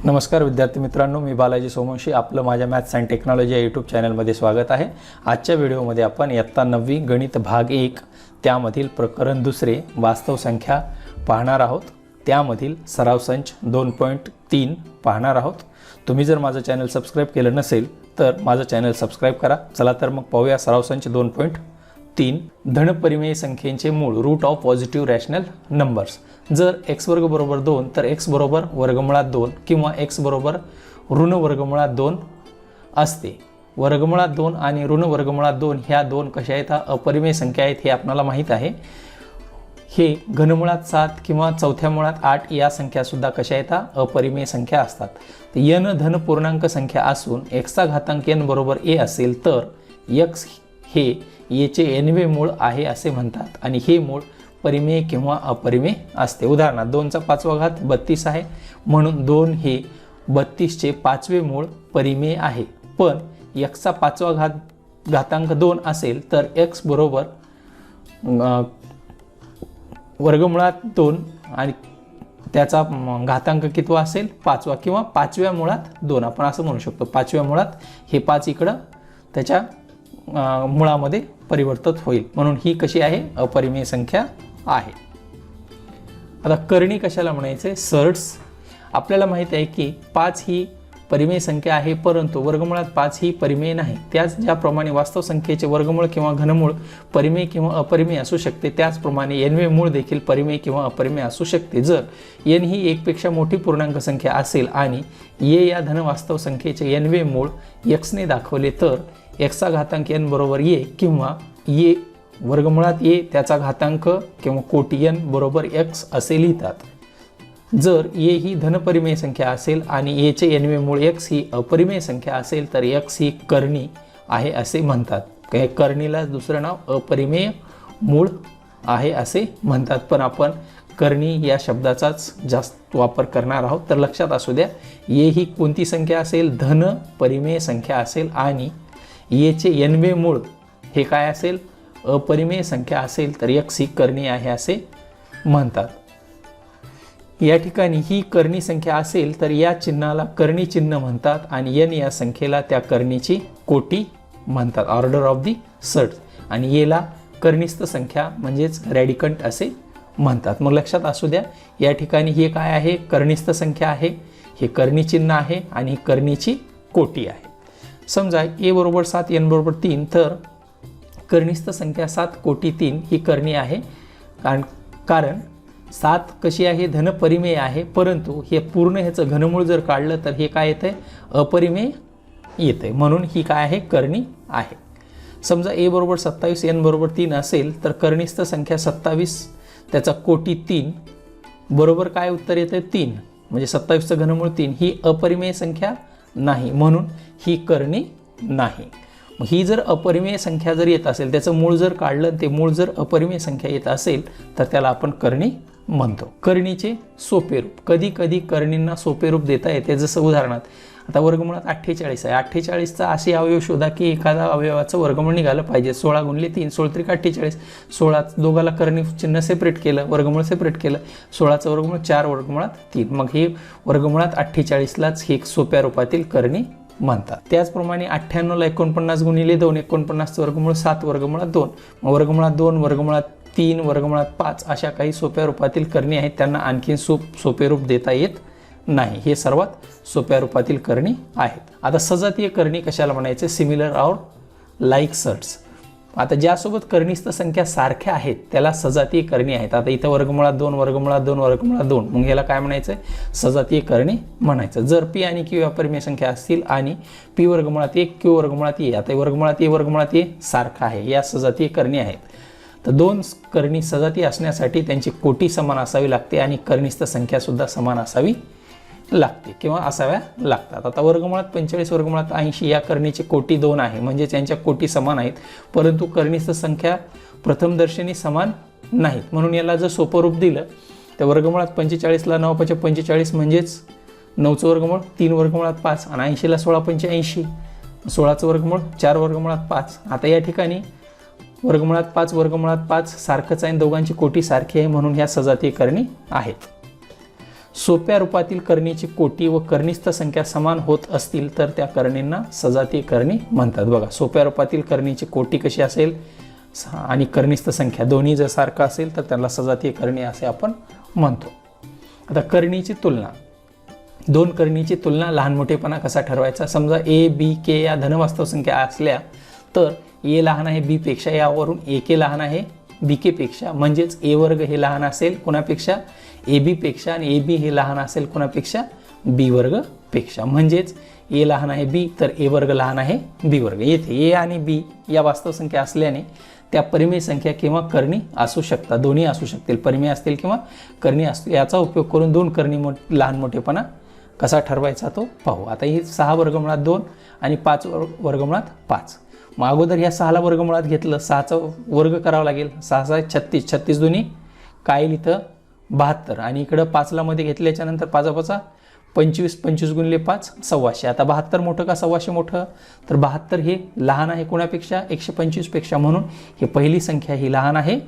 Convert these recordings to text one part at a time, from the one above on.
नमस्कार विद्यार्थी मित्रांनो, मी बालाजी सोमवंशी आपलं माझ्या मॅथ्स अँड टेक्नॉलॉजी या यूट्यूब चॅनलमध्ये स्वागत आहे। आजच्या व्हिडिओमध्ये आपण इयत्ता 9वी गणित भाग 1 त्यामधील प्रकरण दुसरे वास्तव संख्या पाहणार आहोत। त्यामधील सराव संच 2.3 पाहणार आहोत। तुम्ही जर माझं चॅनल सबस्क्राइब केलं नसेल तर माझं चॅनल सबस्क्राइब करा। चला तर मग पाहूया सराव संच 2.3 धनपरिमेय संख्येचे मूळ root of positive rational numbers. जर x वर्ग बरोबर 2 तर x बरोबर वर्गमुळात 2 किंवा x बरोबर ऋण वर्गमुळात 2 असते। वर्गमुळात 2 आणि ऋण वर्गमुळात 2 ह्या दोन कशा आहेत, अपरिमेय संख्या आहेत हे आपल्याला माहित आहे। हे घनमुळात 7 किंवा चौथ्या मुळात 8 या संख्या सुद्धा कशा आहेत, अपरिमेय संख्या असतात। तर n धन पूर्णांक संख्या असून x चा घातांक n बरोबर a असेल तर x हे a चे nवे मूळ आहे असे म्हणतात आणि हे मूळ परिमेय किंवा अपरिमेय असते। उदाहरणार्थ 2 चा 5वा घात 32 आहे म्हणून 2 हे 32 चे 5वे मूळ परिमेय आहे। पण x चा 5वा घातांक 2 असेल तर x बरोबर वर्गमुळात 2 आणि त्याचा घातांक कितवा असेल 5वा किंवा 5व्या मुळात 2 आपण असं म्हणू शकतो। 5व्या मुळात हे 5 इकडं त्याच्या मुळामध्ये परिवर्तित होईल म्हणून ही कशी आहे, अपरिमेय संख्या आहे। आता करणी कशाला म्हणायचे, सर्ट्स। आपल्याला माहित आहे की 5 ही परिमेय संख्या आहे परंतु वर्गमुळात 5 ही परिमेय नाही। त्याच ज्याप्रमाणे वास्तव संख्येचे वर्गमूळ किंवा घनमूळ परिमेय किंवा अपरिमेय असू शकते त्याचप्रमाणे nवे मूळ देखील परिमेय किंवा अपरिमेय असू शकते। जर n ही 1 पेक्षा मोठी पूर्णांक संख्या असेल आणि a या धन वास्तव संख्येचे nवे मूळ x ने दाखवले तर x चा घातांक n बरोबर a किंवा a वर्गमुळात a त्याचा घातांक किंवा कोटी n बरोबर x असे लिहितात। जर a ही धनपरिमेय संख्या असेल आणि a चे nवे मूळ x ही अपरिमेय संख्या असेल तर x ही करणी आहे असे म्हणतात। करणीला दुसरं नाव अपरिमेय मूळ आहे असे म्हणतात, पण आपण करणी या शब्दाचाच जास्त वापर करणार आहोत। तर लक्षात असू द्या, a ही कोणती संख्या असेल, धन परिमेय संख्या असेल आणि a चे nवे मूळ हे काय असेल, अपरिमेय संख्या असेल तर x ही करणी आहे असे म्हणतात। या ठिकाणी ही करणी संख्या असेल तर या चिन्हाला करणी चिन्ह म्हणतात आणि n या संख्येला त्या करणीची कोटी म्हणतात, ऑर्डर ऑफ दी सर्ट्स, आणि a ला कनिष्ठ संख्या म्हणजेच रॅडिकंट असे म्हणतात। मग लक्षात असू द्या, या ठिकाणी हे काय आहे, कनिष्ठ संख्या आहे, हे करणी चिन्ह आहे आणि करणीची कोटी आहे। समजा a बरोबर 7 n बरोबर 3 तर कनिष्ठ संख्या 7 कोटी 3 ही करणी आहे। कारण 7 कशी आहे, धनपरिमेय आहे परंतु हे पूर्ण ह्याचं घनमूळ जर काढलं तर हे काय येतंय, अपरिमेय येतंय म्हणून ही काय आहे, करणी आहे। समजा a बरोबर 27 n बरोबर 3 असेल तर कनिष्ठ संख्या 27 त्याचा कोटी 3 बरोबर काय उत्तर येतंय 3 म्हणजे 27 चं घनमूळ 3 ही अपरिमेय संख्या नाही म्हणून ही करणी नाही। ही जर अपरिमेय संख्या जर येत असेल, त्याचं मूळ जर काढलं ते मूळ जर अपरिमेय संख्या येत असेल तर त्याला आपण करणी म्हणतो। करणीचे सोपे रूप, कधी कधी करणींना सोपे रूप देता येते। जसं उदाहरणार्थ आता वर्गमुळात 48 आहे, 48चा असे अवयव शोधा की एखादा अवयवाचं वर्गमूळ निघालं पाहिजे। 16 गुणिले 3 16 त्रिक 48, 16 दोघाला करणी चिन्ह सेपरेट केलं, वर्गमूळ सेपरेट केलं, 16चं वर्गमूळ 4 वर्गमुळात 3, मग हे वर्गमुळात 48लाच हे सोप्या रूपातील करणी म्हणतात। त्याचप्रमाणे 98 ला 49 गुणिले 2 49चं वर्गमूळ 7 वर्गमुळात 2, मग वर्गमुळात 2 वर्गमुळात 3 वर्गमुळात 5 अशा काही सोप्या रूपातील करणी आहेत, त्यांना आणखी सोपे रूप देता येत नाही। हे सर्वात सोप्या रूपातील करणी आहेत। आता सजातीय करणी कशाला म्हणायचे, सिमिलर और लाईक सर्ट्स। आता ज्यासोबत कनिष्ठ संख्या सारख्या आहेत त्याला सजातीय करणी आहेत। आता इथं वर्गमुळात 2 वर्गमुळात 2 वर्गमुळात 2 मग याला काय म्हणायचं, सजातीय करणी म्हणायचं। जर p आणि q अपरिमेय संख्या असतील आणि p वर्गमुळात 1 q वर्गमुळात a, आता वर्गमुळात a वर्गमुळात a सारखा आहे, या सजातीय करणी आहेत। तर दोन करणी सजातीय असण्यासाठी त्यांची कोटी समान असावी लागते आणि कनिष्ठ संख्या सुद्धा समान असावी लागते किंवा असाव्या लागतात। आता वर्गमुळात 45 वर्गमुळात 80 या करणीची कोटी 2 आहे म्हणजे त्यांच्या कोटी समान आहेत परंतु कनिष्ठ संख्या प्रथमदर्शनी समान नाहीत म्हणून याला जर सोपं रूप दिलं तर वर्गमुळात 45 ला 9 × 45 म्हणजेच 9चं वर्गमूळ 3 वर्गमुळात 5 आणि 80 ला 16 × 85 16चं वर्गमूळ 4 वर्गमुळात 5। आता या ठिकाणी वर्गमुळात 5 वर्गमुळात 5 सारखंच आहे, दोघांची कोटी सारखी आहे म्हणून ह्या सजातीय करणी आहेत। सोप्या रूपातील करणीची कोटी व करणीस्थ संख्या समान होत असतील तर त्या करणींना सजातीय करणी म्हणतात. बघा, सोप्या रूपातील करणीची कोटी कशी असेल आणि करणीस्थ संख्या दोन्ही जर सारखं असेल तर त्याला सजातीय करणी असे आपण म्हणतो. आता करणीची तुलना, दोन करणीची तुलना लहान मोठेपणा कसा ठरवायचा. समजा ए बी के या धनवास्तव संख्या असल्या तर ए लहान आहे बी पेक्षा, यावरून ए के लहान आहे बी के पेक्षा, म्हणजेच ए वर्ग हे लहान असेल कोणापेक्षा, ए बी पेक्षा, आणि ए बी हे लहान असेल कोणापेक्षा, बी वर्ग पेक्षा. म्हणजेच ए लहान आहे बी तर ए वर्ग लहान आहे बी वर्ग. येथे ए आणि बी या वास्तव संख्या असल्याने त्या परिमेय संख्या किंवा करणी असू शकतात, दोन्ही असू शकतील, परिमेय असतील किंवा करणी असतील. याचा उपयोग करून दोन करणी लहान मोठेपणा कसा ठरवायचा तो पाहू. आता ही 6 वर्गमुळात 2 आणि 5 वर्गमुळात 5. मग अगोदर ह्या 6ला वर्गमुळात घेतलं, 6चा वर्ग करावा लागेल. 6 आहे 36, 36 दोन्ही काय येईल इथं 72, आणि इकडं 5ला मध्ये घेतल्याच्या नंतर 5 5 25, 25 गुणिले 5 125. आता 72 मोठं का 125 मोठं, तर 72 हे लहान आहे कोणापेक्षा, 125 पेक्षा, म्हणून हे पहिली संख्या ही लहान आहे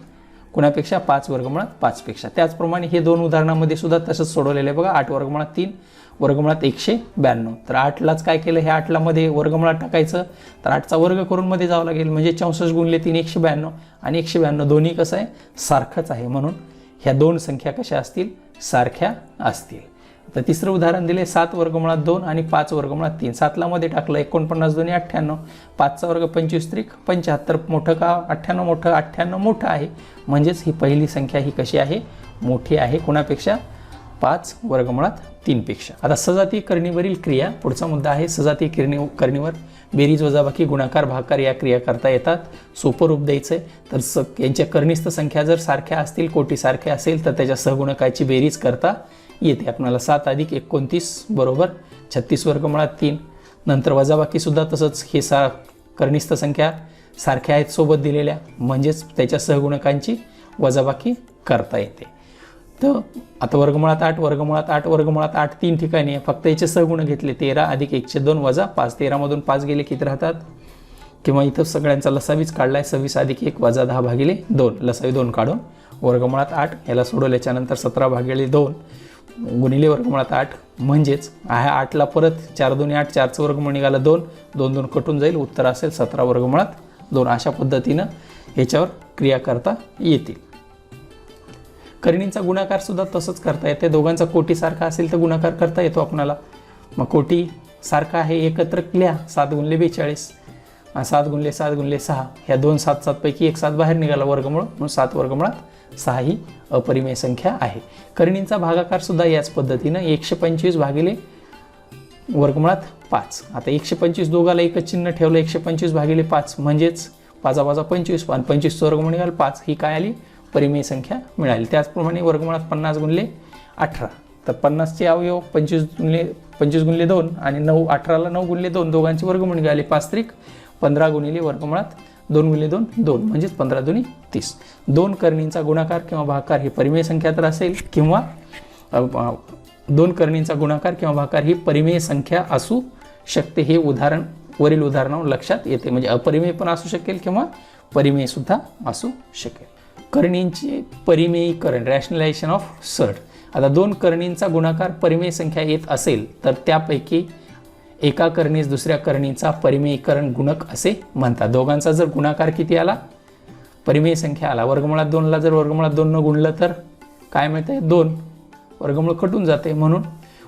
कोणापेक्षा, 5 वर्गमुळात 5 पेक्षा. त्याचप्रमाणे हे दोन उदाहरणामध्ये सुद्धा तसंच सोडवलेलं आहे. बघा, 8 वर्गमुळात 3 वर्गमुळात 192. तर 8लाच काय केलं, हे 8ला मध्ये वर्गमुळात टाकायचं, तर 8चा वर्ग करून मध्ये जावं लागेल, म्हणजे 64 गुणिले 3 192, आणि 192 दोन्ही कसं आहे सारखंच आहे, म्हणून ह्या दोन संख्या कशा असतील, सारख्या असतील. तर तिसरं उदाहरण दिले 7 वर्गमुळात 2 आणि 5 वर्गमुळात 3. 7ला मध्ये टाकलं, 49 दोन्ही 98, 5चा वर्ग 25 त्रिक 75, मोठं का 98 मोठं, 98 मोठं आहे, म्हणजेच ही पहिली संख्या ही कशी आहे, मोठी आहे कोणापेक्षा, 5 वर्गमुळात 3 पेक्षा. आता सजातीय करणीवरील क्रिया, पुढचा मुद्दा आहे सजातीय करणीवर बेरीज वजाबाकी गुणाकार भागाकार या क्रिया करता येतात. सोपं रूप द्यायचं आहे, तर यांच्या करणीस्थ संख्या जर सारख्या असतील, कोटी सारख्या असेल तर त्याच्या सहगुणकाची बेरीज करता येते. आपल्याला 7 + 29 बरोबर 36 वर्गमुळात 3. नंतर वजाबाकी सुद्धा तसंच, हे करणीस्थ संख्या सारख्या आहेत सोबत दिलेल्या, म्हणजेच त्याच्या सहगुणकांची वजाबाकी करता येते. तर आता वर्गमुळात 8 वर्गमुळात 8 वर्गमुळात 8 तीन ठिकाणी आहे, फक्त याचे सहगुण घेतले, 13 + 1/2 वजा 5. 13 मधून 5 गेले किती राहतात, किंवा इथं सगळ्यांचा लसावीच काढलाय, 26 + 1 वजा 10/2, लसावी 2 काढून वर्गमुळात 8. याला सोडवल्याच्या नंतर 17/2 गुणिले वर्गमुळात 8, म्हणजेच 8ला परत 4 2 8, 4चं वर्गमूळ निघालं 2, 2 2 कटून जाईल, उत्तर असेल 17 वर्गमुळात 2. अशा पद्धतीनं याच्यावर क्रिया करता येतील. करणींचा गुणाकार सुद्धा तसंच करता येते. दोघांचा कोटी सारखा असेल तर गुणाकार करता येतो आपल्याला. मग कोटी सारखा आहे एकत्र लिहा, 7 गुणिले 42, 7 गुणिले 7 गुणिले 6, ह्या 2 7 7 पैकी एक 7 बाहेर निघाला वर्गमूळ, म्हणून 7 वर्गमुळात 6 ही अपरिमेय संख्या आहे. करणींचा भागाकार सुद्धा याच पद्धतीनं 125 भागिले वर्गमुळात 5. आता 125 दोघाला एकच चिन्ह ठेवलं, 125 भागिले 5 म्हणजेच 5 5 25, आणि 25चं वर्गमूळ निघाल 5, ही काय आली, परिमेय संख्या मिळाली. त्याचप्रमाणे वर्गमुळात 50 गुणिले 18, तर 50चे अवयव 25 गुणिले 2, आणि 18ला 9 गुणिले 2, दोघांचे वर्गमूळ निघाले 5 त्रिक 15 गुणिले वर्गमुळात 2 गुणिले 2 2, म्हणजेच 15 2 30. दोन करणींचा गुणाकार किंवा भागाकार ही परिमेय संख्या तर असेल, किंवा दोन करणींचा गुणाकार किंवा भागाकार ही परिमेय संख्या असू शकते. हे उदाहरण वरील उदाहरणावर लक्षात येते, म्हणजे अपरिमेय पण असू शकेल किंवा परिमेय सुद्धा असू शकेल. करणींचे परिमेयीकरण, रॅशनलायझेशन ऑफ सर्ट. आता दोन करणींचा गुणाकार परिमेय संख्या येत असेल तर त्यापैकी एका करणीस दुसऱ्या करणीचा परिमेयीकरण गुणक असे म्हणतात. दोघांचा जर गुणाकार किती आला, परिमेय संख्या आला, वर्गमुळात 2ला जर वर्गमुळात 2 न गुणलं तर काय मिळतंय, 2 वर्गमूळ कटून जाते, म्हणून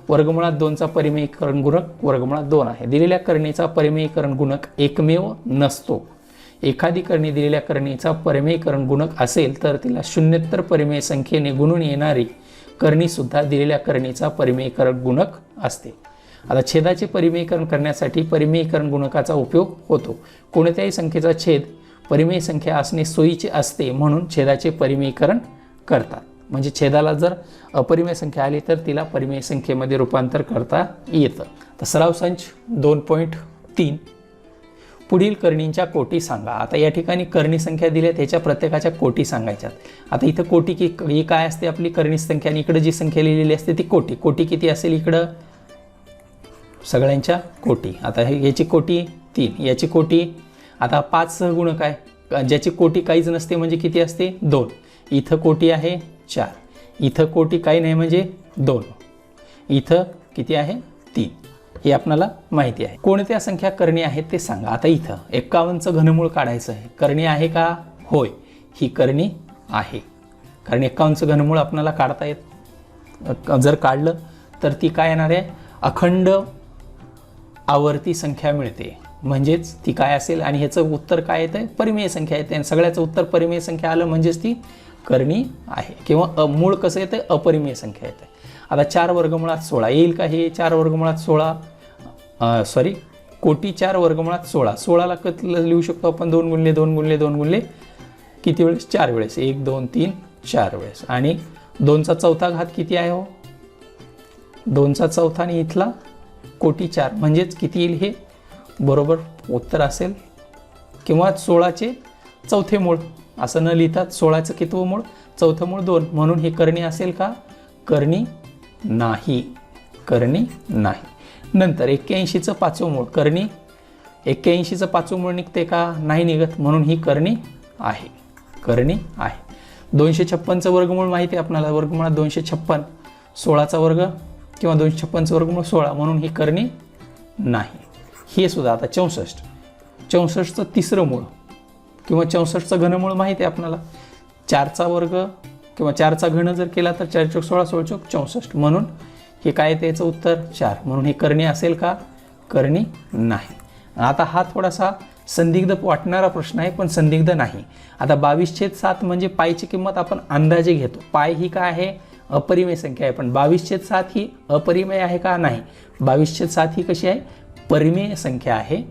वर्गमुळात 2चा परिमेयीकरण गुणक वर्गमुळात 2 आहे. दिलेल्या करणीचा परिमेयीकरण गुणक एकमेव नसतो. एखादी करणी दिलेल्या करणीचा परिमेयीकरण गुणक असेल तर तिला शून्यत्तर परिमेय संख्येने गुणून येणारी करणी सुद्धा दिलेल्या करणीचा परिमेयीकरण गुणक असते. आता छेदाचे परिमेयीकरण करण्यासाठी परिमेयीकरण गुणकाचा उपयोग होतो. कोणत्याही संख्येचा छेद परिमेय संख्या असणे सोयीचे असते, म्हणून छेदाचे परिमेयीकरण करतात. म्हणजे छेदाला जर अपरिमेय संख्या आली तर तिला परिमेय संख्येमध्ये रूपांतर करता येतं. तर सराव संच 2.3, पुढील करणींच्या कोटी सांगा. आता या ठिकाणी करणी संख्या दिल्या, त्याच्या प्रत्येकाच्या कोटी सांगायच्यात. आता इथं कोटी ही काय असते, आपली करणी संख्या, आणि इकडे जी संख्या लिहिलेली असते ती कोटी. कोटी किती असेल, इकडं सगळ्यांच्या कोटी. आता याची कोटी 3, याची कोटी, आता 5 सहगुणक आहे, ज्याची कोटी काहीच नसते म्हणजे किती असते, 2. इथं कोटी आहे 4, इथं कोटी काही नाही म्हणजे 2, इथं किती आहे 3, हे आपल्याला माहिती आहे. कोणत्या संख्या करणी आहेत ते सांगा. आता इथं 51चं घनमूळ काढायचं आहे. करणी आहे का? होय, ही करणी आहे. कारण 51चं घनमूळ आपल्याला काढता येत, जर काढलं तर ती काय येणार आहे? अखंड आवर्ती संख्या मिळते. म्हणजेच ती काय असेल, आणि ह्याचं उत्तर काय येतं? परिमेय संख्या येते. आणि सगळ्याचं उत्तर परिमेय संख्या आलं म्हणजेच ती करणी आहे. किंवा मूळ कसं येतं? अपरिमेय संख्या येते. आता 4 वर्गमुळात 16 येईल का? हे 4 वर्गमुळात 16 कोटी 4 वर्गमुळात 16. 16ला कसं लिहू शकतो आपण? 2 गुणिले 2 गुणिले 2 गुणिले किती वेळेस? 4 वेळेस. 1 2 3 4 वेळेस. आणि 2चा चौथा घात किती आहे हो? 2चा चौथा आणि इथला कोटी 4 म्हणजेच किती येईल? हे बरोबर उत्तर असेल. किंवा 16चे चौथे मूळ असं न लिहितात. 16चं कितवं मूळ? चौथं मूळ 2. म्हणून हे करणी असेल का? करणी नाही. करणी नाही. नंतर 81चं 5वं मूळ. करणी 81चं 5वं मूळ निघते का? नाही निघत. म्हणून ही करणी आहे. करणी आहे. 256चं वर्गमूळ माहिती आहे आपल्याला. वर्गमुळात 256. 16चा वर्ग किंवा 256चं वर्गमूळ 16. म्हणून ही करणी नाही. हे सुद्धा. आता 64. 64चं 3रं मूळ किंवा 64चं घनमूळ माहिती आहे आपल्याला. 4चा वर्ग किंवा 4चा घन जर केला तर 4 चौक 16 16 चौक 64. म्हणून हे काय येते? याचं उत्तर 4. म्हणून हे करणी असेल का? करणी नाही. आता हा थोडासा संदिग्ध वाटणारा प्रश्न आहे, पण संदिग्ध नाही. आता 22/7 म्हणजे पायची किंमत आपण अंदाजे घेतो. पाय ही काय आहे? अपरिमेय संख्या आहे. पण 22/7 ही अपरिमेय आहे का? नाही. 22/7 ही कशी आहे? परिमेय संख्या आहे.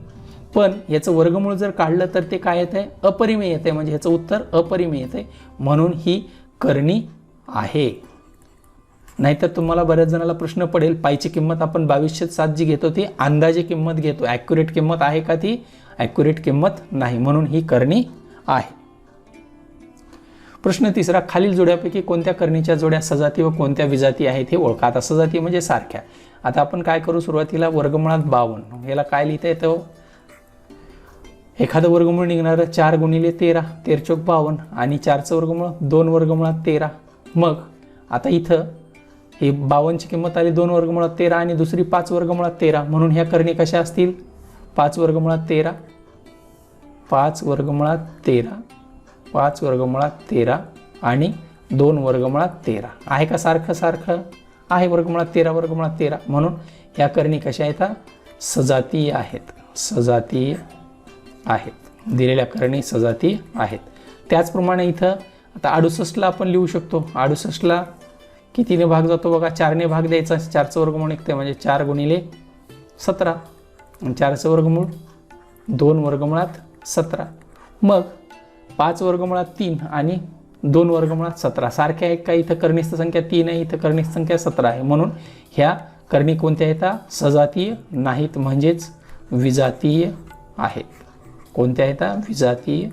पण याचं वर्गमूळ जर काढलं तर ते काय येतं? अपरिमेय येते. म्हणजे ह्याचं उत्तर अपरिमेय येते. म्हणून ही करणी आहे. नाहीतर तुम्हाला बऱ्याच जणाला प्रश्न पडेल, पायची किंमत आपण 22/7 जी घेतो ती अंदाजे किंमत घेतो. ॲक्युरेट किंमत आहे का? ती ॲक्युरेट किंमत नाही. म्हणून ही करणी आहे. प्रश्न 3. खालील जोड्यापैकी कोणत्या करणीच्या जोड्या सजाती व कोणत्या विजाती आहेत हे ओळखा. आता सजाती म्हणजे सारख्या. आता आपण काय करू? सुरुवातीला वर्गमुळात 52. याला काय लिहिता येतं? एखादं वर्गमूळ निघणारं 4 गुणिले 13. 13 चौक 52. आणि 4चं वर्गमूळ 2 वर्गमुळात 13. मग आता इथं ही 52ची किंमत आली 2 वर्गमुळात 13 आणि दुसरी 5 वर्गमुळात 13. म्हणून ह्या करणी कशा असतील? 5 वर्गमुळात 13, 5 वर्गमुळात 13, 5 वर्गमुळात 13 आणि 2 वर्गमुळात 13. आहे का सारखं? सारखं आहे. वर्गमुळात 13 वर्गमुळात 13. म्हणून ह्या करणी कशा येतात? सजातीय आहेत. सजातीय आहेत. दिलेल्या करणी सजातीय आहेत. त्याचप्रमाणे इथं आता 68ला आपण लिहू शकतो. 68ला कितीने भाग जातो बघा? 4ने भाग द्यायचा. 4चं वर्गमूळ निघते म्हणजे 4 गुणिले 17. आणि 4चं वर्गमूळ 2 वर्गमुळात 17. मग 5 वर्गमुळात 3 आणि 2 वर्गमुळात 17. सारख्या आहे का? इथं करणीस्थ संख्या 3 आहे, इथं करणीस्थ संख्या 17 आहे. म्हणून ह्या करणी कोणत्या येतात? सजातीय नाहीत. म्हणजेच विजातीय आहेत. कोणत्या येतात? विजातीय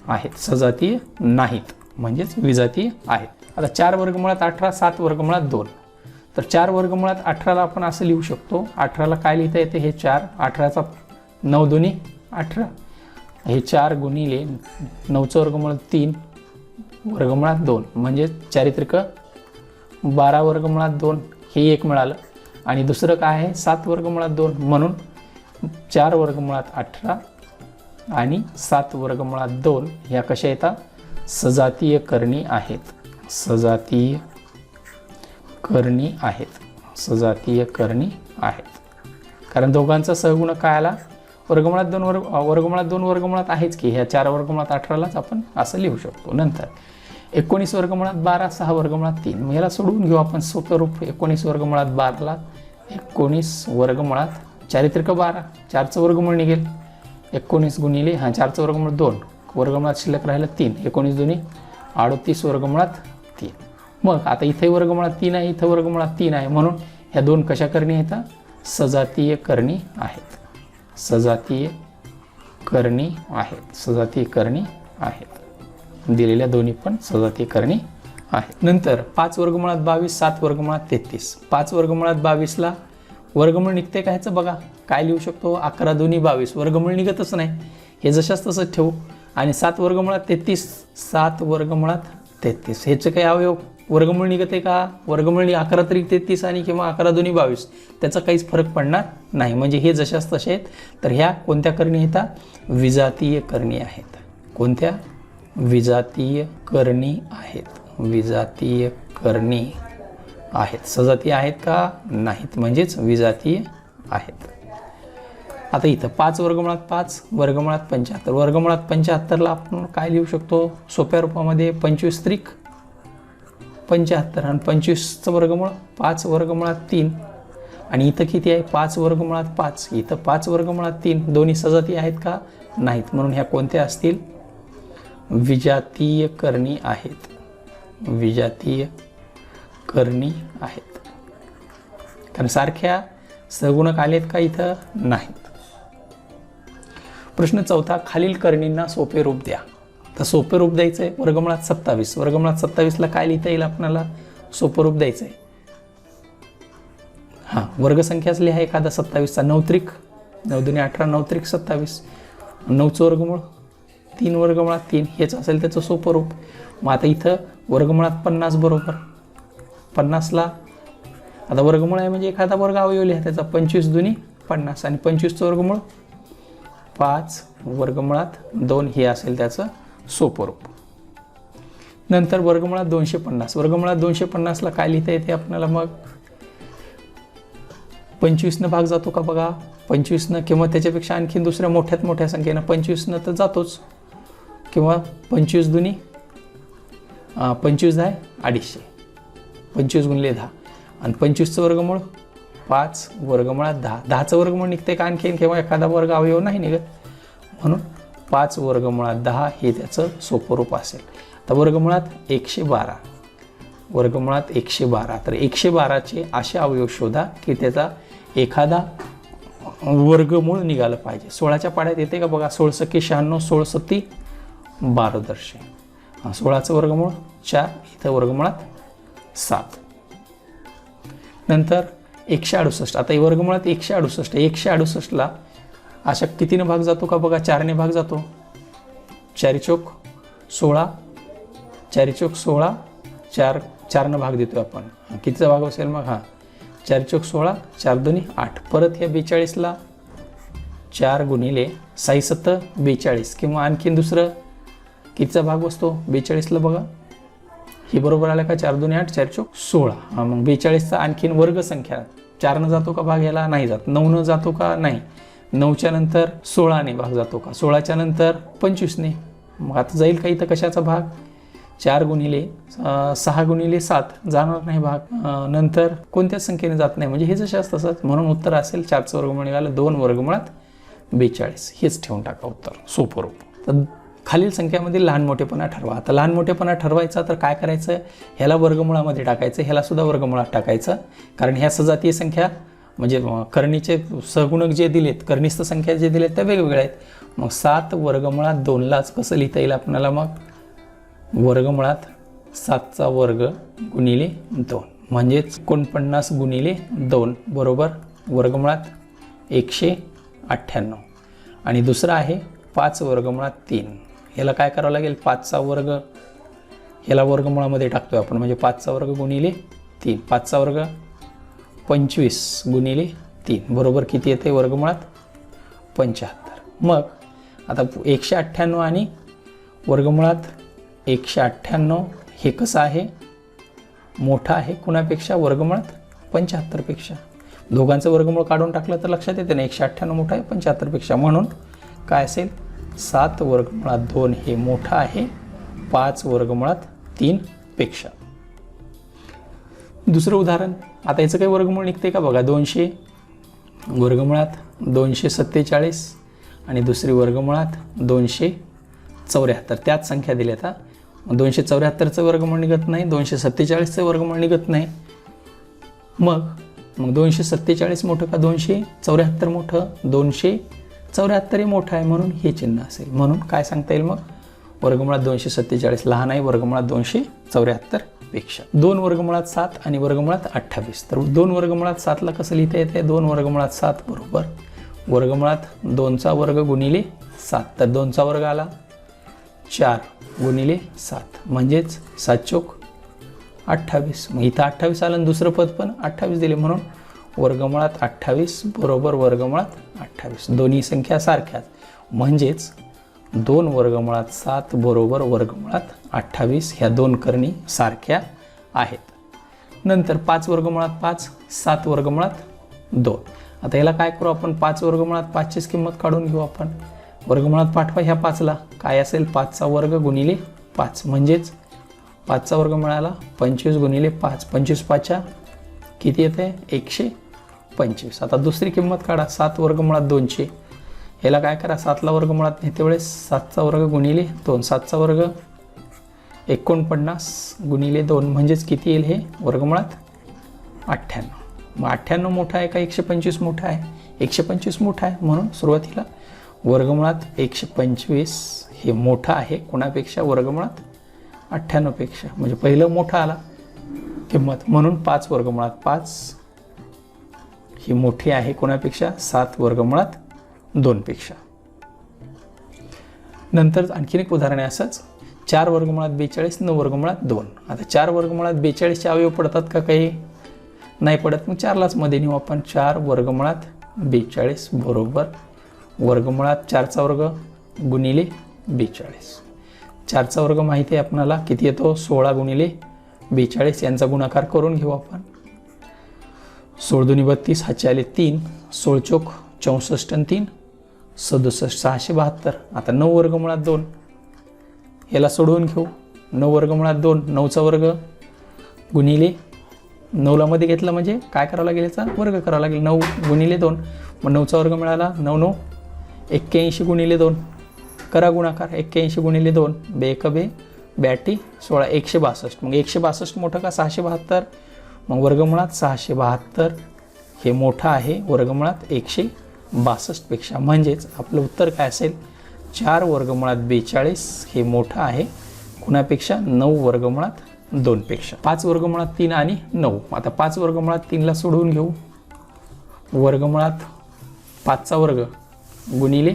आहेत. सजातीय नाहीत म्हणजेच विजातीय आहेत. आता 4 वर्गमुळात 18, 7 वर्गमुळात 2. तर 4 वर्गमुळात 18ला आपण असं लिहू शकतो. 18ला काय लिहिता येते? हे 4. 18चा 9 दुनी 18. हे 4 गुणिले 9चं वर्गमूळ 3 वर्गमुळात 2 म्हणजे चारित्रिक 12 वर्गमुळात 2. हे एक मिळालं. आणि दुसरं काय आहे? 7 वर्गमुळात 2. म्हणून 4 वर्गमुळात 18 आणि 7 वर्गमुळात 2 ह्या कशा येतात? सजातीय करणी आहेत. सजातीय करणी आहेत. सजातीय करणी आहेत. कारण दोघांचा सहगुणक काय आला? वर्गमुळात 2 वर्गमुळात 2 वर्गमुळात आहेच की. ह्या 4 वर्गमुळात 18लाच आपण असं लिहू शकतो. नंतर 19 वर्गमुळात 12, 6 वर्गमुळात 3. मग याला सोडवून घेऊ आपण सोपं रूप. 19 वर्गमुळात 12ला 19 वर्गमुळात चारित्रिक 12. 4चं वर्गमूळ निघेल 19 गुणिले 4चं वर्गमूळ 2 वर्गमुळात शिल्लक राहिलं 3. 19 दुनी 38 वर्गमुळात 3. मग आता इथे वर्गमुळात 3 आहे, इथं वर्गमुळात 3 आहे. म्हणून ह्या 2 कशा करणी येतात? सजातीय करणी आहेत. सजातीय करणी आहेत. सजातीय करणी आहेत. दिलेल्या दोन्ही पण सजातीय करणी आहेत. नंतर 5 वर्गमुळात 22, 7 वर्गमुळात 33. 5 वर्गमुळात 22ला वर्गमूळ निघते का? ह्याचं बघा काय लिहू शकतो? 11 दुनी 22. वर्गमूळ निघतच नाही. हे जशाच तसंच ठेवू. आणि 7 वर्गमुळात 33. 7 वर्गमुळात 33. ह्याचं काही अवयव वर्गमूळ निघत आहे का? वर्गमूळ 11 तरी 33 आणि किंवा 11 दोन्ही 22, त्याचा काहीच फरक पडणार नाही. म्हणजे हे जशाच तसे आहेत. तर ह्या कोणत्या करणी येतात? विजातीय करणी आहेत. कोणत्या? विजातीय करणी आहेत. विजातीय करणी आहेत. सजातीय आहेत का? नाहीत, म्हणजेच विजातीय आहेत. आता इथं 5 वर्गमुळात 5 वर्गमुळात 75. वर्गमुळात 75ला आपण काय लिहू शकतो? सोप्या रूपामध्ये 25 त्रिक 75 आणि 25चं वर्गमूळ 5 वर्गमुळात 3 आणि इथं किती आहे? 5 वर्गमुळात 5, इथं 5 वर्गमुळात 3. दोन्ही सजातीय आहेत का? नाहीत, म्हणून ह्या कोणत्या असतील? विजातीय करणी आहेत. विजातीय करणी आहेत. कारण सारख्या सहगुणक आलेत का इथं? नाहीत. प्रश्न 4, खालील करणींना सोपे रूप द्या. तर सोपे रूप द्यायचं आहे वर्गमुळात 27. वर्गमुळात 27ला काय लिहिता येईल आपल्याला? सोपं रूप द्यायचं आहे. हां, वर्गसंख्याच लिहा एखादा 27चा. 9 त्रिक 9 दुनी 18, 9 त्रिक 27. 9चं वर्गमूळ 3 वर्गमुळात 3, हेच असेल त्याचं सोपं रूप. मग आता इथं वर्गमुळात 50 बरोबर 50ला आता वर्गमूळ आहे म्हणजे एखादा वर्ग अवयव लिहा त्याचा. 25 दुनी 50 आणि 25चं वर्गमूळ 5 वर्गमुळात 2, हे असेल त्याचं सोपं रूप. नंतर वर्गमुळात 250. वर्गमुळात 250ला काय लिहिता येते आपल्याला? मग 25 भाग जातो का बघा? 25 किंवा त्याच्यापेक्षा आणखीन दुसऱ्या मोठ्यात मोठ्या संख्येनं 25 तर जातोच. किंवा 25 दुनी 25 10 250. 25 गुणिले 10 आणि 25चं वर्गमूळ 5 वर्गमुळात 10. 10चं वर्गमूळ निघते का आणखीन? किंवा एखादा वर्ग अवयव नाही निघत, म्हणून 5 वर्गमुळात 10 हे त्याचं सोपं रूप असेल. तर वर्गमुळात 112. वर्गमुळात 112. तर 112चे असे अवयव शोधा की त्याचा एखादा वर्गमूळ निघालं पाहिजे. 16च्या पाड्यात येते का बघा? 16 सके 96, 16 सत्ती 12 16चं वर्गमूळ 4, इथं वर्गमुळात 7. नंतर 168. आता हे वर्गमुळात 168. 168ला अशा कितीनं भाग जातो का बघा? 4ने भाग जातो. 4 चौक 16, 4 चौक 16, 4 भाग देतो आपण. कितीचा भाग असेल मग? हां, 4 चौक 16, 4 दुनी 8. परत या 42ला 4 गुणिले 6 7 42 किंवा आणखीन दुसरं कितीचा भाग बसतो? 42ला बघा, हे बरोबर आलं का? 4 दुनी 8, 4 चौक 16. हां, मग 42चा आणखीन वर्गसंख्या 4 जातो का भाग? याला नाही जात. 9 जातो का? नाही. 9च्या नंतर 16ने भाग जातो का? 16च्या नंतर 25ने. मग आता जाईल का इथं कशाचा भाग? 4 गुणिले 6 गुणिले 7 जाणार नाही भाग. नंतर कोणत्याच संख्येने जात नाही, म्हणजे हे जशाच तसंच. म्हणून उत्तर असेल 4चं वर्गमूळ निघालं 2 वर्गमुळात 42. हेच ठेवून टाका उत्तर, सोपं रूप. तर खालील संख्यामध्ये लहान मोठेपणा ठरवा. आता लहान मोठेपणा ठरवायचा तर काय करायचं? ह्याला वर्गमुळामध्ये टाकायचं, ह्याला सुद्धा वर्गमुळात टाकायचं. कारण ह्या सजातीय संख्या म्हणजे करणीचे सहगुणक जे दिलेत, करणीस्थ संख्या जे दिलेत त्या वेगवेगळ्या आहेत. मग 7 वर्गमुळात 2लाच कसं लिहिता येईल आपल्याला? मग वर्गमुळात 7चा वर्ग गुणिले 2 म्हणजेच 49 गुणिले 2 बरोबर वर्गमुळात 198. आणि दुसरा आहे 5 वर्गमुळात 3. ह्याला काय करावं लागेल? 5चा वर्ग ह्याला वर्गमुळामध्ये टाकतोय आपण, म्हणजे 5चा वर्ग गुणिले 3. 5चा वर्ग 25 गुणिले 3 बरोबर किती येते? वर्गमुळात 75. मग आता 198 आणि वर्गमुळात 198 हे कसं आहे? मोठा आहे कुणापेक्षा? वर्गमुळात 75 पेक्षा. दोघांचं वर्गमूळ काढून टाकलं तर लक्षात येते ना, 198 मोठा आहे 75 पेक्षा. म्हणून काय असेल? 7 वर्गमुळात 2 हे मोठं आहे 5 वर्गमुळात 3 पेक्षा. दुसरं उदाहरण. आता याचं काही वर्गमूळ निघते का बघा? 200 वर्गमुळात 247 आणि दुसरी वर्गमुळात 274. त्याच संख्या दिल्यात. 274चं वर्गमूळ निघत नाही, 247चं वर्गमूळ निघत नाही. मग 247 मोठं का 274 मोठं? 274 मोठं आहे म्हणून हे चिन्ह असेल. म्हणून काय सांगता येईल? मग वर्गमुळात 247 लहान आहे वर्गमुळात 274 पेक्षा. 2 वर्गमुळात 7 आणि वर्गमुळात 28. तर 2 वर्गमुळात 7ला कसं लिहिता येते? 2 वर्गमुळात 7 बरोबर वर्गमुळात 2चा वर्ग गुणिले 7. तर 2चा वर्ग आला 4 गुणिले 7 म्हणजेच 7 चोक 28. मग इथं 28 आलं आणि दुसरं पद पण 28 दिले म्हणून वर्गमुळात 28 बरोबर वर्गमुळात 28. दोन्ही संख्या सारख्याच म्हणजेच 2 वर्गमुळात 7 बरोबर वर्गमुळात 28 ह्या दोन करणी सारख्या आहेत. नंतर 5 वर्गमुळात 5 7 वर्गमुळात 2. आता याला काय करू आपण 5 वर्गमुळात 5चीच किंमत काढून घेऊ आपण. वर्गमुळात पाठवा ह्या 5ला काय असेल 5चा वर्ग गुणिले 5 म्हणजेच 5चा वर्ग मिळाला 25 गुणिले 5. 25 5 किती येते 125. आता दुसरी किंमत काढा 7 वर्गमुळात 2ची. याला काय करा 7ला वर्गमुळात नेते वेळेस 7चा वर्ग गुणिले 2. 7चा वर्ग 49 गुणिले 2 म्हणजेच किती येईल हे वर्गमुळात 98. मग 98 मोठा आहे का 125 मोठा आहे? 125 मोठा आहे म्हणून सुरुवातीला वर्गमुळात 125 हे मोठा आहे कोणापेक्षा वर्गमुळात 98 पेक्षा. म्हणजे पहिलं मोठं आला किंमत म्हणून 5 वर्गमुळात 5 ही मोठी आहे कोणापेक्षा 7 वर्गमुळात 2 पेक्षा. नंतर आणखीन एक उदाहरण आहे असंच 4 वर्गमुळात 42 9 वर्गमुळात 2. आता 4 वर्गमुळात 42चे अवयव पडतात का काही? नाही पडत. मग 4लाच मध्ये नेऊ आपण. 4 वर्गमुळात 42 बरोबर वर्गमुळात 4चा वर्ग गुणिले 42. 4चा वर्ग माहिती आहे आपणाला किती येतो 16 गुणिले 42 यांचा गुणाकार करून घेऊ आपण. 16 दुनी 32 हाचे आले 3 16 चोक 64 आणि 3 67 672. आता 9 वर्गमुळात 2 याला सोडवून घेऊ. 9 वर्गमुळात 2 9चा वर्ग गुणिले 9ला मध्ये घेतलं म्हणजे काय करावं लागेल याचा वर्ग करावा लागेल 9 गुणिले 2. मग 9चा वर्ग मिळाला 9 9 81 गुणिले 2 करा गुणाकार 81 गुणिले 2 बेक बे 82 16 162. मग 162 मोठं का 672? मग वर्गमुळात 672 हे मोठं आहे वर्गमुळात 162 पेक्षा. म्हणजेच आपलं उत्तर काय असेल 4 वर्गमुळात 42 हे मोठं आहे कुणापेक्षा 9 वर्गमुळात 2 पेक्षा. 5 वर्गमुळात 3 आणि 9. आता 5 वर्गमुळात 3ला सोडवून घेऊ. वर्गमुळात 5चा वर्ग गुणिले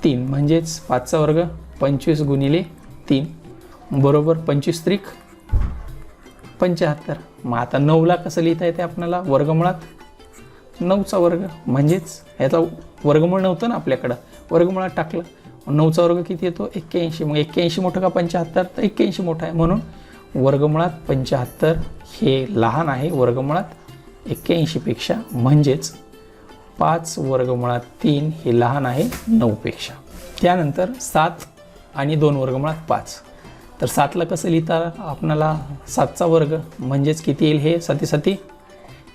3 म्हणजेच 5चा वर्ग 25 गुणिले 3 बरोबर 25 त्रिक 75. मग आता 9ला कसं लिहिता येते आपल्याला वर्गमुळात 9चा वर्ग म्हणजेच याचा वर्गमूळ नव्हतं ना आपल्याकडं वर्गमुळात टाकलं. 9चा वर्ग किती येतो 81. मग 81 मोठं का 75? तर 81 मोठा आहे म्हणून वर्गमुळात 75 हे लहान आहे वर्गमुळात 81 पेक्षा. म्हणजेच 5 वर्गमुळात 3 हे लहान आहे 9 पेक्षा. त्यानंतर 7 आणि 2 वर्गमुळात 5. तर 7ला कसं लिहिता आपणाला 7चा वर्ग म्हणजेच किती येईल हे 7 7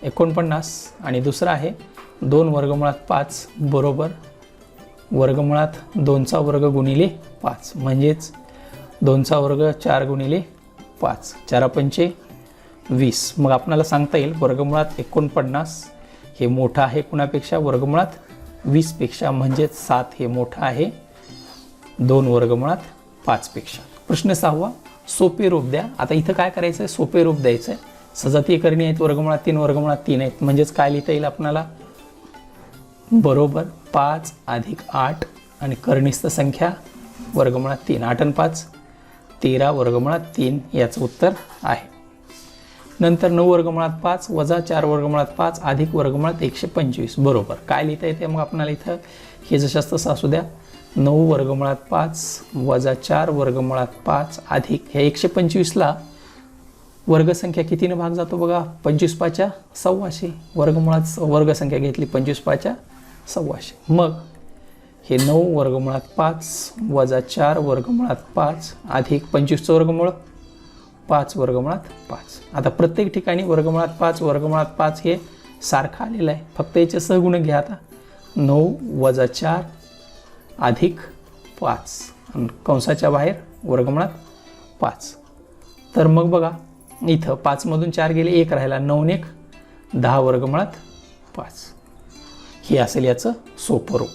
49 आणि दुसरा आहे 2 वर्गमुळात 5 बरोबर वर्गमुळात 2चा वर्ग गुणिले 5 म्हणजेच 2चा वर्ग 4 गुणिले 5 4 पंचे 20. मग आपणाला सांगता येईल वर्गमुळात 49 हे मोठं आहे कुणापेक्षा वर्गमुळात 20 पेक्षा. म्हणजेच 7 हे मोठं आहे 2 वर्गमुळात 5 पेक्षा. प्रश्न 6 सोपे रूप द्या. आता इथं काय करायचं आहे सोपे रूप द्यायचं आहे. सजातीय करणी आहेत वर्गमुळात 3 वर्गमुळात 3 आहेत म्हणजेच काय लिहिता येईल आपणाला बरोबर 5 अधिक 8 आणि करणीस्थ संख्या वर्गमुळात 3 8 आणि 5 13 वर्गमुळात 3 याचं उत्तर आहे. नंतर 9 वर्गमुळात 5 वजा 4 वर्गमुळात 5 अधिक वर्गमुळात 125 बरोबर काय लिहिता येते मग आपल्याला इथं हे जशास तसं असू द्या. 9 वर्गमुळात 5 वजा 4 वर्गमुळात 5 अधिक ह्या 125ला वर्गसंख्या कितीने भाग जातो बघा 25 5 125 वर्गमुळात वर्गसंख्या घेतली 25 5 125. मग हे 9 वर्गमुळात 5 वजा 4 वर्गमुळात 5 अधिक 25चं वर्गमूळ 5 वर्गमुळात 5. आता प्रत्येक ठिकाणी वर्गमुळात 5 वर्गमुळात 5 हे सारखं आलेलं आहे फक्त याचे सहगुणक घ्या. आता 9 वजा 4 अधिक 5 आणि कंसाच्या बाहेर वर्गमुळात 5. तर मग बघा इथं 5 मधून 4 गेले 1 राहिला 9 1 10 वर्गमुळात 5 हे असेल याचं सोपं रूप.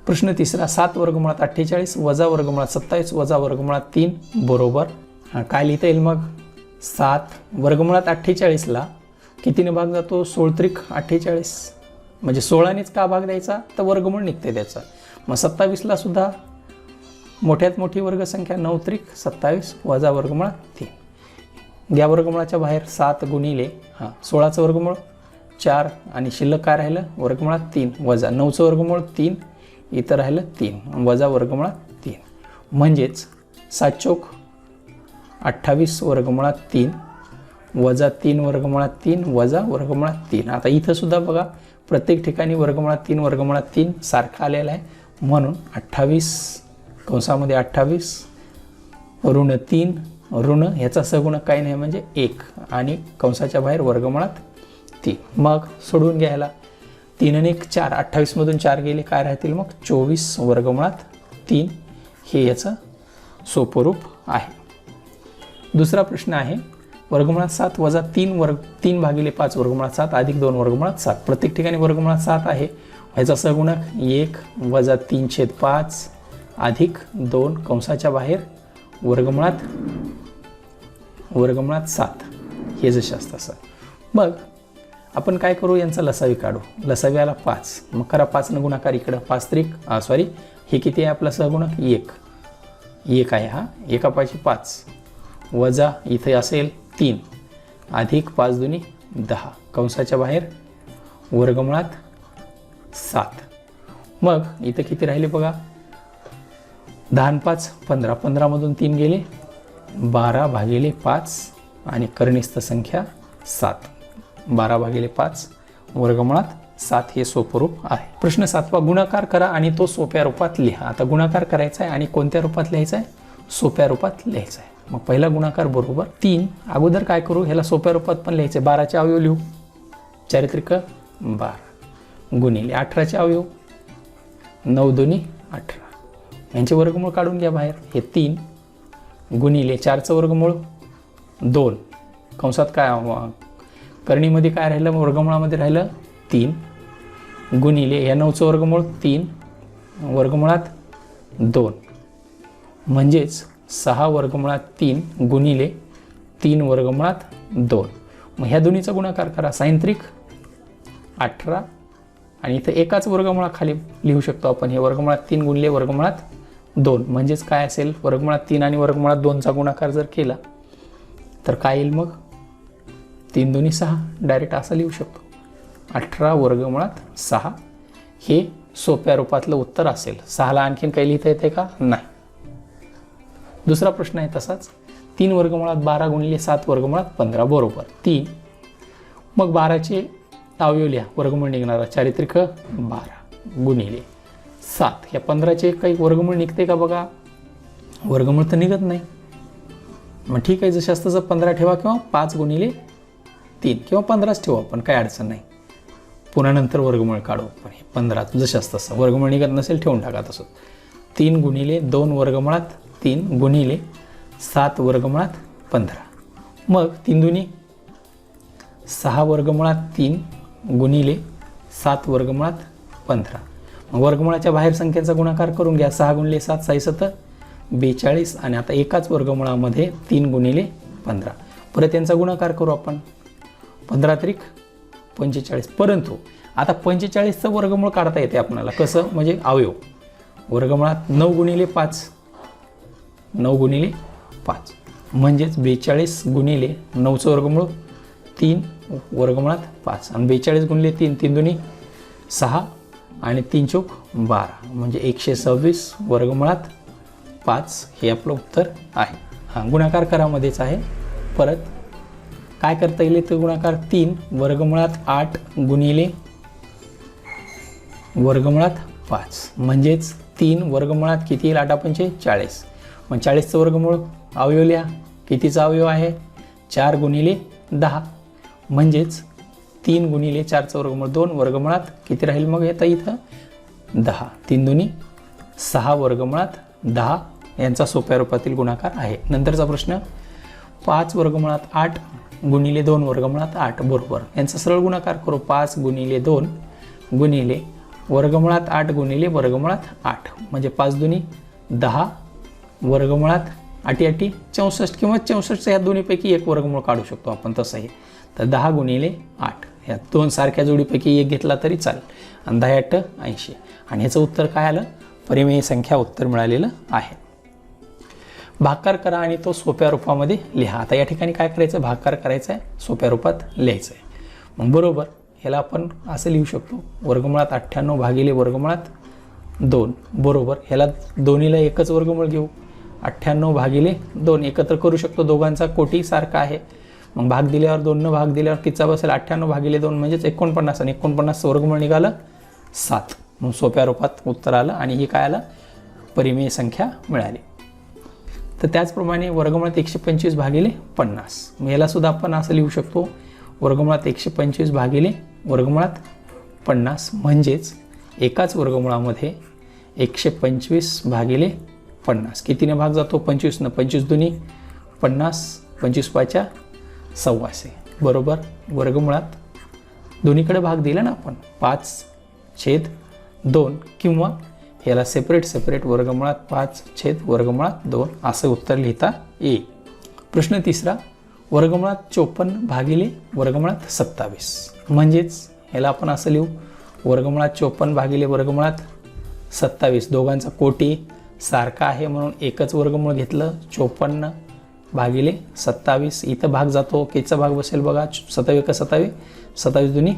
प्रश्न 3 7 वर्गमुळात 48 वजा वर्गमुळात 27 वजा वर्गमुळात 3 बरोबर काय लिहिता येईल मग 7 वर्गमुळात 48ला कितीने भाग जातो 16 त्रिक 48 म्हणजे 16नेच का भाग द्यायचा तर वर्गमूळ निघते त्याचा. मग 27ला सुद्धा मोठ्यात मोठी वर्गसंख्या 9 त्रिक 27 वजा वर्गमुळात 3. या वर्गमुळाच्या बाहेर 7 गुणिले 16चं वर्गमूळ 4 आणि शिल्लक काय राहिलं वर्गमुळात 3 वजा 9चं वर्गमूळ 3 इथं राहिलं 3 वजा वर्गमुळात 3 म्हणजेच 7 चौक 28 वर्गमुळात 3 वजा 3 वर्गमुळात 3 वजा वर्गमुळात 3. आता इथं सुद्धा बघा प्रत्येक ठिकाणी वर्गमुळात 3 वर्गमुळात 3 सारखा आलेला आहे म्हणून 28 कंसामध्ये 28 ऋण 3 ऋण ह्याचा सहगुणक काही नाही म्हणजे 1 आणि कंसाच्या बाहेर वर्गमुळात 3. मग सोडून घ्यायला 3 आणि 1 4 28 मधून 4 गेले काय राहतील मग 24 वर्गमुळात 3 हे याचं सोपं रूप आहे. दुसरा प्रश्न आहे वर्गमुळात 7 वजा 3 भागिले 5 वर्गमुळात 7 अधिक 2 वर्गमुळात 7. प्रत्येक ठिकाणी वर्गमुळात 7 आहे ह्याचा सहगुणक 1 वजा 3/5 अधिक 2 कंसाच्या बाहेर वर्गमुळात 7 हे जसे असतं तसं. मग आपण काय करू यांचा लसावी काढू. लसावी आला 5 मग करा 5 न गुणाकार इकडं 5 त्रिक हे किती आहे आपला सहगुणक 1 आहे हा 1 5 5 वजा इथे असेल 3 अधिक 5 दुनी 10 कंसाच्या बाहेर वर्गमुळात 7. मग इथं किती राहिले बघा 10 आणि 5 15 15 मधून 3 गेले 12 भागिले 5 आणि कर्णिस्थ संख्या 7 12 भागिले 5 वर्गमुळात 7 हे सोपं रूप आहे. प्रश्न 7वा गुणाकार करा आणि तो सोप्या रूपात लिहा. आता गुणाकार करायचा आहे आणि कोणत्या रूपात लिहायचा आहे सोप्या रूपात लिहायचा आहे. मग पहिला गुणाकार बरोबर 3 अगोदर काय करू ह्याला सोप्या रूपात पण लिहायचे 12चे अवयव लिहू 4 त्रिक 12 गुणिले 18चे अवयव 9 दुनी 18 यांचे वर्गमूळ काढून घ्या बाहेर हे 3 गुणिले 4चं वर्गमूळ 2 कंसात काय करणीमध्ये काय राहिलं वर्गमुळामध्ये राहिलं 3 गुणिले या 9चं वर्गमूळ 3 वर्गमुळात 2 म्हणजेच 6 वर्गमुळात 3 गुणिले 3 वर्गमुळात 2. मग ह्या दोन्हीचा गुणाकार करा 6 त्रिक 18 आणि इथं एकाच वर्गमुळाखाली लिहू शकतो आपण हे वर्गमुळात 3 गुणिले वर्गमुळात 2 म्हणजेच काय असेल वर्गमुळात 3 आणि वर्गमुळात 2चा गुणाकार जर केला तर काय येईल मग 3 दुनी 6 डायरेक्ट असं लिहू शकतो 18 वर्गमुळात 6 हे सोप्या रूपातलं उत्तर असेल. 6ला आणखीन काही लिहिता येते का नाही. दुसरा प्रश्न आहे तसाच 3 वर्गमुळात 12 गुणिले 7 वर्गमुळात 15 बरोबर 3. मग 12चे अवयव लिहा वर्गमूळ निघणारा 4 त्रिक 12 गुणिले 7 या 15चे काही वर्गमूळ निघते का बघा वर्गमूळ तर निघत नाही. मग ठीक आहे जसे असतं 15 ठेवा किंवा 5 गुणिले 3 किंवा 15च ठेवा पण काही अडचण नाही. पुन्हा नंतर वर्गमूळ काढू पण हे 15 जसे असतं तसं वर्गमूळ निघत नसेल ठेवून टाका तसं 3 गुणिले 2 वर्गमुळात 3 गुणिले 7 वर्गमुळात 15. मग 3 दुनी 6 वर्गमुळात 3 गुणिले 7 वर्गमुळात 15. मग वर्गमुळाच्या बाहेर संख्येचा गुणाकार करून घ्या 6 गुणिले 7 6 7 42 आणि आता एकाच वर्गमुळामध्ये 3 गुणिले 15 परत यांचा गुणाकार करू आपण 15 त्रिक 45. परंतु आता 45चं वर्गमूळ काढता येते आपल्याला कसं म्हणजे अवयव वर्गमुळात 9 गुणिले 5 म्हणजेच 42 गुणिले 9चं वर्गमूळ 3 वर्गमुळात 5 आणि 42 गुणिले 3 3 दुनी 6 आणि 3 चौक 12 म्हणजे 126 वर्गमुळात 5 हे आपलं उत्तर आहे. हां गुणाकार करामध्येच आहे. परत काय करता येईल तर गुणाकार 3 वर्गमुळात 8 गुणिले वर्गमुळात 5 म्हणजेच 3 वर्गमुळात किती येईल 8 पंचे 40. मग 40चं वर्गमूळ अवयव लिहा कितीचा अवयव आहे 4 गुणिले 10 म्हणजेच 3 गुणिले 4चं वर्गमूळ 2 वर्गमुळात किती राहील मग येतं इथं 10 3 दुनी 6 वर्गमुळात 10 यांचा सोप्या रूपातील गुणाकार आहे. नंतरचा प्रश्न 5 वर्गमुळात 8 गुणिले 2 वर्गमुळात 8 बरोबर यांचा सरळ गुणाकार करू 5 गुणिले 2 गुणिले वर्गमुळात 8 गुणिले वर्गमुळात 8 म्हणजे 5 दुनी 10 वर्गमुळात 8 8 64 किंवा 64च्या ह्या दोन्हीपैकी एक वर्गमूळ काढू शकतो आपण तसं आहे. तर 10 गुणिले 8 ह्या दोन सारख्या जोडीपैकी एक घेतला तरी चालेल आणि 10 8 80 आणि ह्याचं उत्तर काय आलं परिमेय संख्या उत्तर मिळालेलं आहे. भागाकार करा आणि तो सोप्या रूपामध्ये लिहा. आता या ठिकाणी काय करायचं, भागाकार करायचा आहे, सोप्या रूपात लिहायचं आहे. मग बरोबर ह्याला आपण असं लिहू शकतो, वर्गमुळात 98 भागिले वर्गमुळात 2 बरोबर. ह्याला दोन्हीला एकच वर्गमूळ घेऊ, 98 भागिले 2 एकत्र करू शकतो, दोघांचा कोटी सारखा आहे. मग भाग दिल्यावर 2 भाग दिल्यावर कितीचा बसेल, 98 भागिले 2 म्हणजेच 49 आणि 49 वर्गमूळ निघालं 7. मग सोप्या रूपात उत्तर आलं आणि हे काय आलं, परिमेय संख्या मिळाली. तर त्याचप्रमाणे वर्गमुळात 125 भागिले 50, मग याला सुद्धा आपण असं लिहू शकतो, वर्गमुळात 125 भागिले वर्गमुळात 50 म्हणजेच एकाच वर्गमुळामध्ये 125 भागिले 50 कितीने भाग जातो, 25 न, 25 दुनी 50, 25 पाच्या 125 बरोबर. वर्गमुळात दोन्हीकडे भाग दिला ना आपण, 5/2 किंवा याला सेपरेट वर्गमुळात 5/2 असं उत्तर लिहिता येईल. प्रश्न तिसरा, वर्गमुळात 54 भागिले वर्गमुळात 27 म्हणजेच याला आपण असं लिहू, वर्गमुळात 54 भागिले वर्गमुळात 27 दोघांचा कोटी सारखा आहे म्हणून एकच वर्गमूळ घेतलं, 54 भागिले 27. इथं भाग जातो, कितीचा भाग बसेल बघा, 27 का 27, 27 दुनी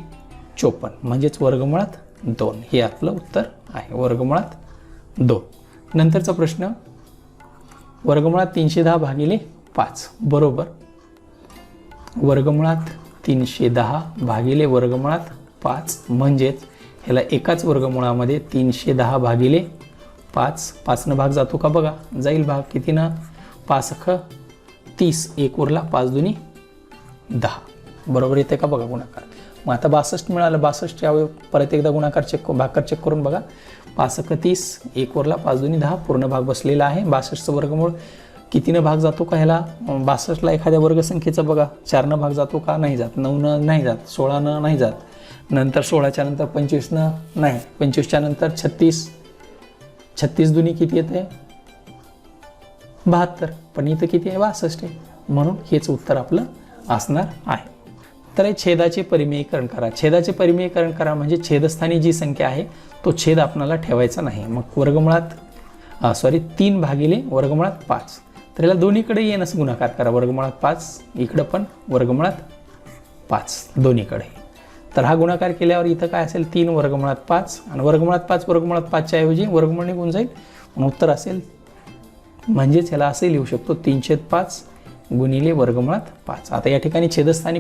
54 म्हणजेच वर्गमुळात 2 हे आपलं उत्तर आहे, वर्गमुळात 2. नंतरचा प्रश्न, वर्गमुळात 310 भागिले 5 बरोबर. वर्गमुळात 310 भागिले वर्गमुळात 5 म्हणजेच ह्याला एकाच वर्गमुळामध्ये 310 भागिले 5, 5 भाग जातो का बघा, जाईल भाग, कितीनं, 5 30, 1 उरला, 5 दुनी 10 बरोबर येते का बघा गुणाकार. मग आता 62 मिळालं, 62 यावेळी परत एकदा गुणाकार भागाकार चेक करून बघा, 5 30, 1 उरला, 5 दुनी 10 पूर्ण भाग बसलेला आहे. 62चं वर्गमूळ कितीनं भाग जातो का ह्याला, 62ला एखाद्या वर्गसंख्येचं बघा 4नं भाग जातो का, नाही जात, 9नं नाही जात, 16नं नाही जात, नंतर 16च्या नंतर 25नं नाही, 25च्या नंतर 36, 36 दुनी किती येते 72, पण इथं किती आहे 62 आहे, म्हणून हेच उत्तर आपलं असणार आहे. तर छेदाचे परिमेयीकरण करा. छेदाचे परिमेयीकरण करा म्हणजे छेदस्थानी जी संख्या आहे तो छेद आपल्याला ठेवायचा नाही. मग वर्गमुळात 3 भागिले वर्गमुळात 5, तर याला दोन्हीकडे येणंच गुणाकार करा, वर्गमुळात 5 इकडं पण वर्गमुळात 5 दोन्हीकडे. तर हा गुणाकार केल्यावर इथं काय असेल, 3 वर्गमुळात 5 आणि वर्गमुळात 5 वर्गमुळात 5च्या ऐवजी वर्गमूळ निघून जाईल, मग उत्तर असेल, म्हणजेच ह्याला असे लिहू शकतो 3/5 गुणिले वर्गमुळात 5. आता या ठिकाणी छेदस्थानी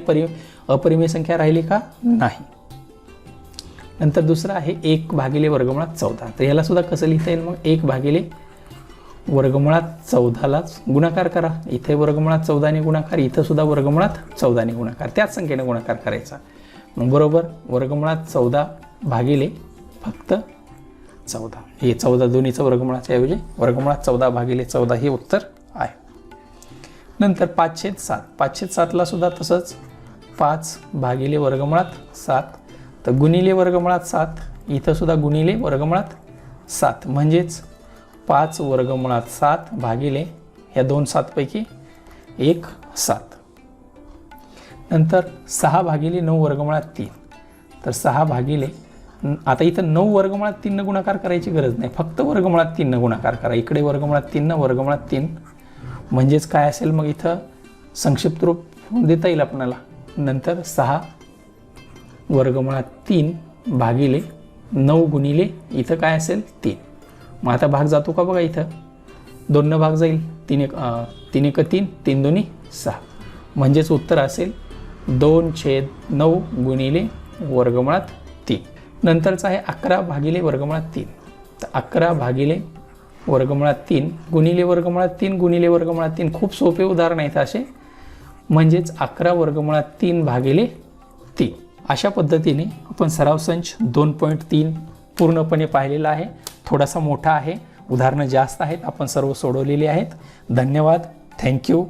अपरिमेय संख्या राहिली का, नाही. नंतर दुसरं आहे 1 भागिले वर्गमुळात 14, तर याला सुद्धा कसं लिहिता येईल, मग 1 भागिले वर्गमुळात 14लाच गुणाकार करा, इथे वर्गमुळात 14ने गुणाकार, इथं सुद्धा वर्गमुळात 14ने गुणाकार, त्याच संख्येने गुणाकार करायचा. मग बरोबर वर्गमुळात 14 भागिले फक्त 14, हे 14 दोन्हीचं वर्गमुळाच्या ऐवजी वर्गमुळात 14 भागिले 14 हे उत्तर आहे. नंतर 5/7, 5/7ला सुद्धा तसंच 5 भागिले वर्गमुळात 7, तर गुणिले वर्गमुळात 7, इथं सुद्धा गुणिले वर्गमुळात 7 म्हणजेच 5 वर्गमुळात 7 भागिले ह्या 2 7 पैकी 1 7. नंतर 6 भागिले 9 वर्गमुळात 3, तर 6 भागिले, आता इथं 9 वर्गमुळात 3 गुणाकार करायची गरज नाही, फक्त वर्गमुळात 3 गुणाकार करा, इकडे वर्गमुळात 3 वर्गमुळात 3 म्हणजेच काय असेल, मग इथं संक्षिप्त रूप देता येईल आपल्याला. नंतर 6 वर्गमुळात 3 भागिले 9 गुणिले इथं काय असेल 3, मग आता भाग जातो का बघा, इथं 2 भाग जाईल, 3 1 3, 3 2 6 म्हणजेच उत्तर असेल 2/9 गुणिले वर्गमुळात 3. नंतरचं आहे 11 भागिले वर्गमुळात 3, तर 11 भागिले वर्गमुळात 3 गुणिले वर्गमुळात 3 गुणिले वर्गमुळात 3, खूप सोपे उदाहरण आहेत असे, म्हणजेच 11 वर्गमुळात 3 भागिले 3. अशा पद्धतीने आपण सराव संच 2.3 पूर्णपणे पाहिलेला आहे. थोडासा मोठा आहे, उदाहरणं जास्त आहेत, आपण सर्व सोडवलेली आहेत. धन्यवाद, थँक्यू.